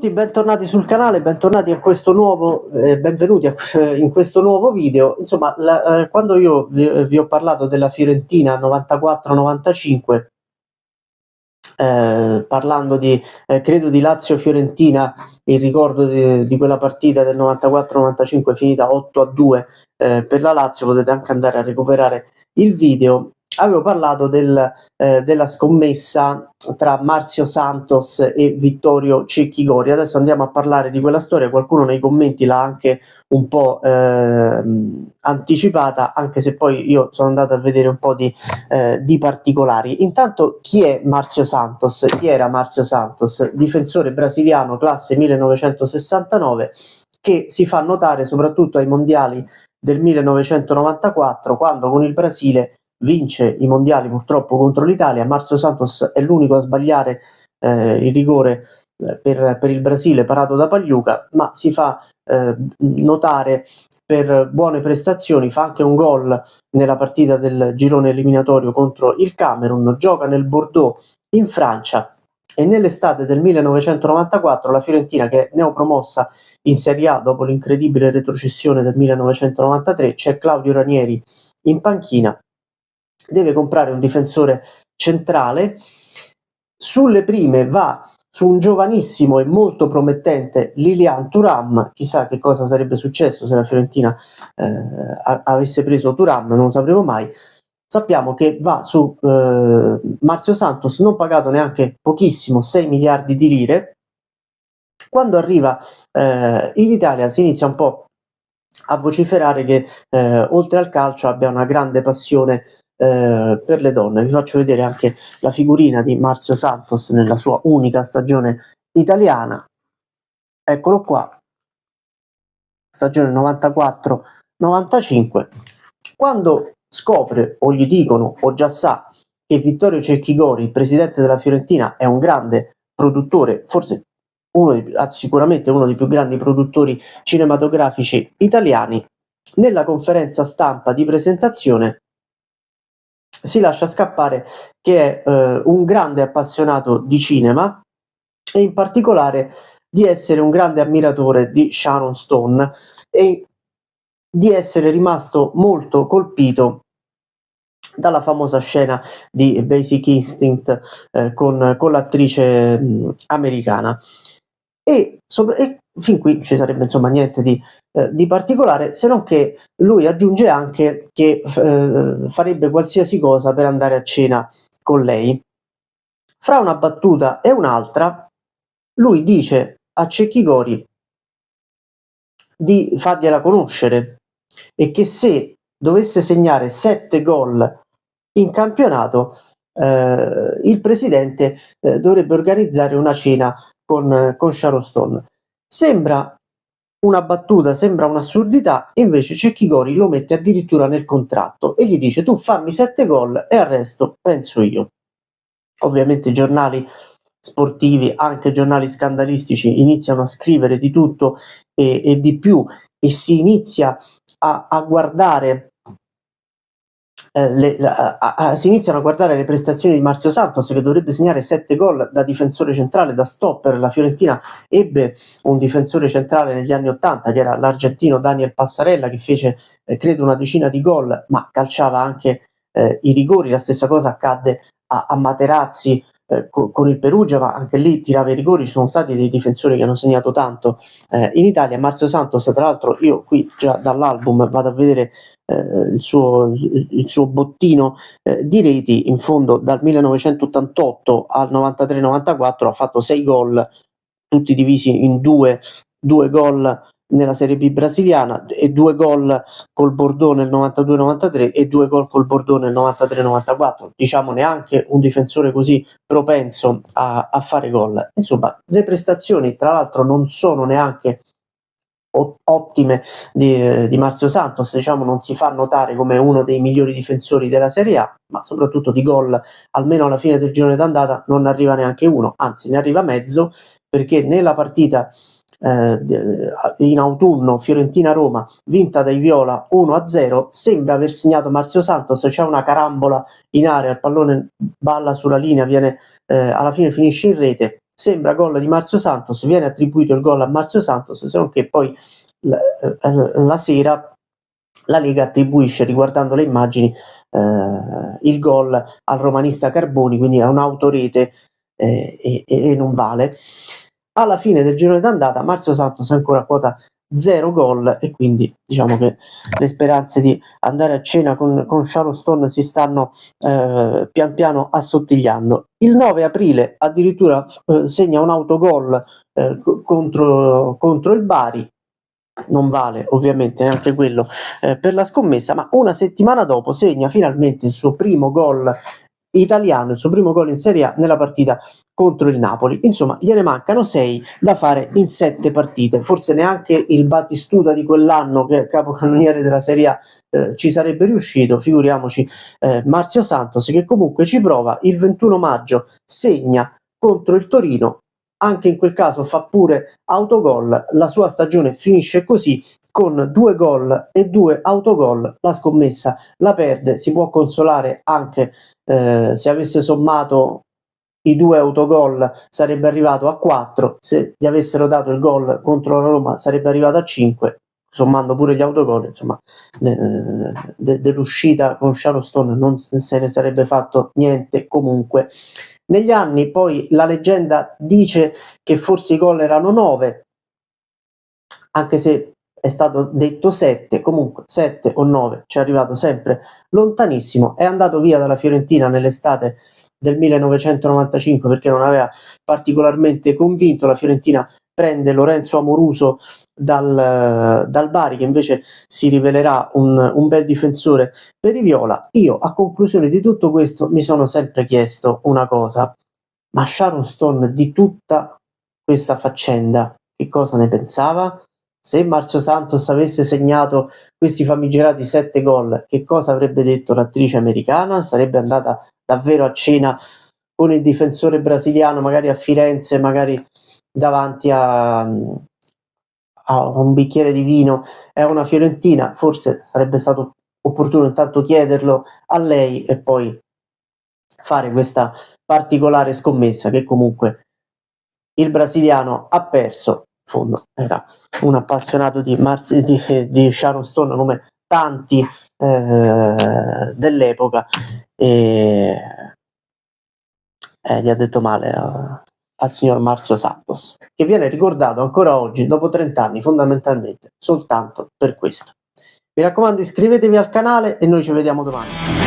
tutti, bentornati sul canale, bentornati a questo nuovo, benvenuti in questo nuovo video. Insomma, quando io vi ho parlato della Fiorentina 94-95, parlando di credo di Lazio-Fiorentina, il ricordo di quella partita del 94-95 finita 8-2 per la Lazio, potete anche andare a recuperare il video. Avevo parlato della scommessa tra Marzio Santos e Vittorio Cecchigori. Adesso andiamo a parlare di quella storia. Qualcuno nei commenti l'ha anche un po' anticipata, anche se poi io sono andato a vedere un po' di particolari. Intanto, chi è Marzio Santos? Chi era Marzio Santos? Difensore brasiliano, classe 1969, che si fa notare soprattutto ai mondiali del 1994, quando con il Brasile vince i mondiali purtroppo contro l'Italia. Marzio Santos è l'unico a sbagliare il rigore per il Brasile parato da Pagliuca, ma si fa notare per buone prestazioni, fa anche un gol nella partita del girone eliminatorio contro il Camerun, gioca nel Bordeaux in Francia, e nell'estate del 1994 la Fiorentina, che è neopromossa in Serie A dopo l'incredibile retrocessione del 1993, c'è Claudio Ranieri in panchina, deve comprare un difensore centrale. Sulle prime va su un giovanissimo e molto promettente Lilian Thuram. Chissà che cosa sarebbe successo se la Fiorentina avesse preso Thuram, non lo sapremo mai. Sappiamo che va su Marzio Santos, non pagato neanche pochissimo, 6 miliardi di lire. Quando arriva in Italia si inizia un po' a vociferare che oltre al calcio abbia una grande passione per le donne. Vi faccio vedere anche la figurina di Marzio Santos nella sua unica stagione italiana. Eccolo qua, stagione 94-95. Quando scopre, o gli dicono, o già sa, che Vittorio Cecchigori, il presidente della Fiorentina, è un grande produttore, forse sicuramente uno dei più grandi produttori cinematografici italiani, nella conferenza stampa di presentazione si lascia scappare che è un grande appassionato di cinema e in particolare di essere un grande ammiratore di Sharon Stone e di essere rimasto molto colpito dalla famosa scena di Basic Instinct con l'attrice americana. E fin qui ci sarebbe insomma niente di particolare, se non che lui aggiunge anche che farebbe qualsiasi cosa per andare a cena con lei. Fra una battuta e un'altra lui dice a Cecchigori di fargliela conoscere e che se dovesse segnare 7 gol in campionato il presidente dovrebbe organizzare una cena con Sharon Stone. Sembra una battuta, sembra un'assurdità, invece Cecchigori lo mette addirittura nel contratto e gli dice: tu fammi 7 gol e al resto penso io. Ovviamente i giornali sportivi, anche giornali scandalistici, iniziano a scrivere di tutto e di più, e si inizia a guardare si iniziano a guardare le prestazioni di Marzio Santos, che dovrebbe segnare 7 gol da difensore centrale, da stopper. La Fiorentina ebbe un difensore centrale negli anni 80 che era l'argentino Daniel Passarella, che fece credo una decina di gol, ma calciava anche i rigori. La stessa cosa accadde a Materazzi con il Perugia, ma anche lì tirava i rigori. Ci sono stati dei difensori che hanno segnato tanto in Italia. Marzio Santos, tra l'altro, io qui già dall'album vado a vedere il suo bottino di reti. In fondo dal 1988 al 93-94 ha fatto 6 gol, tutti divisi in due gol nella Serie B brasiliana e 2 gol col Bordeaux nel 92-93 e 2 gol col Bordeaux nel 93-94. Diciamo, neanche un difensore così propenso a fare gol. Insomma, le prestazioni tra l'altro non sono neanche ottime di Marzio Santos, diciamo, non si fa notare come uno dei migliori difensori della Serie A, ma soprattutto di gol, almeno alla fine del girone d'andata, non arriva neanche uno, anzi ne arriva mezzo, perché nella partita in autunno Fiorentina-Roma vinta dai Viola 1-0 sembra aver segnato Marzio Santos. C'è una carambola in area, il pallone balla sulla linea, alla fine finisce in rete sembra gol di Marzio Santos, viene attribuito il gol a Marzio Santos, se non che poi la sera la Lega attribuisce, riguardando le immagini, il gol al romanista Carboni, quindi a un'autorete, e non vale. Alla fine del girone d'andata Marzio Santos è ancora a quota 0 gol, e quindi diciamo che le speranze di andare a cena con Sharon Stone si stanno pian piano assottigliando. Il 9 aprile addirittura segna un autogol contro il Bari. Non vale ovviamente neanche quello per la scommessa, ma una settimana dopo segna finalmente il suo primo gol italiano, il suo primo gol in Serie A nella partita contro il Napoli. Insomma, gliene mancano 6 da fare in 7 partite, forse neanche il Batistuta di quell'anno, che è capocannoniere della Serie A, ci sarebbe riuscito, figuriamoci Marzio Santos, che comunque ci prova. Il 21 maggio segna contro il Torino, anche in quel caso fa pure autogol. La sua stagione finisce così, con 2 gol e 2 autogol. La scommessa la perde, si può consolare anche se avesse sommato i 2 autogol sarebbe arrivato a 4, se gli avessero dato il gol contro la Roma sarebbe arrivato a 5, sommando pure gli autogol. Insomma, dell'uscita con Sharon Stone non se ne sarebbe fatto niente comunque. Negli anni poi la leggenda dice che forse i gol erano 9, anche se è stato detto 7, comunque 7 o 9, ci è arrivato sempre lontanissimo. È andato via dalla Fiorentina nell'estate del 1995 perché non aveva particolarmente convinto. La Fiorentina prende Lorenzo Amoruso dal Bari, che invece si rivelerà un bel difensore per i viola. Io, a conclusione di tutto questo, mi sono sempre chiesto una cosa: ma Sharon Stone di tutta questa faccenda che cosa ne pensava? Se Marzio Santos avesse segnato questi famigerati 7 gol, che cosa avrebbe detto l'attrice americana? Sarebbe andata davvero a cena con il difensore brasiliano, magari a Firenze, magari davanti a un bicchiere di vino e a una fiorentina? Forse sarebbe stato opportuno intanto chiederlo a lei e poi fare questa particolare scommessa, che comunque il brasiliano ha perso. In fondo era un appassionato di Sharon Stone come tanti dell'epoca, e gli ha detto male al signor Marzio Santos, che viene ricordato ancora oggi dopo 30 anni fondamentalmente soltanto per questo. Mi raccomando, iscrivetevi al canale e noi ci vediamo domani.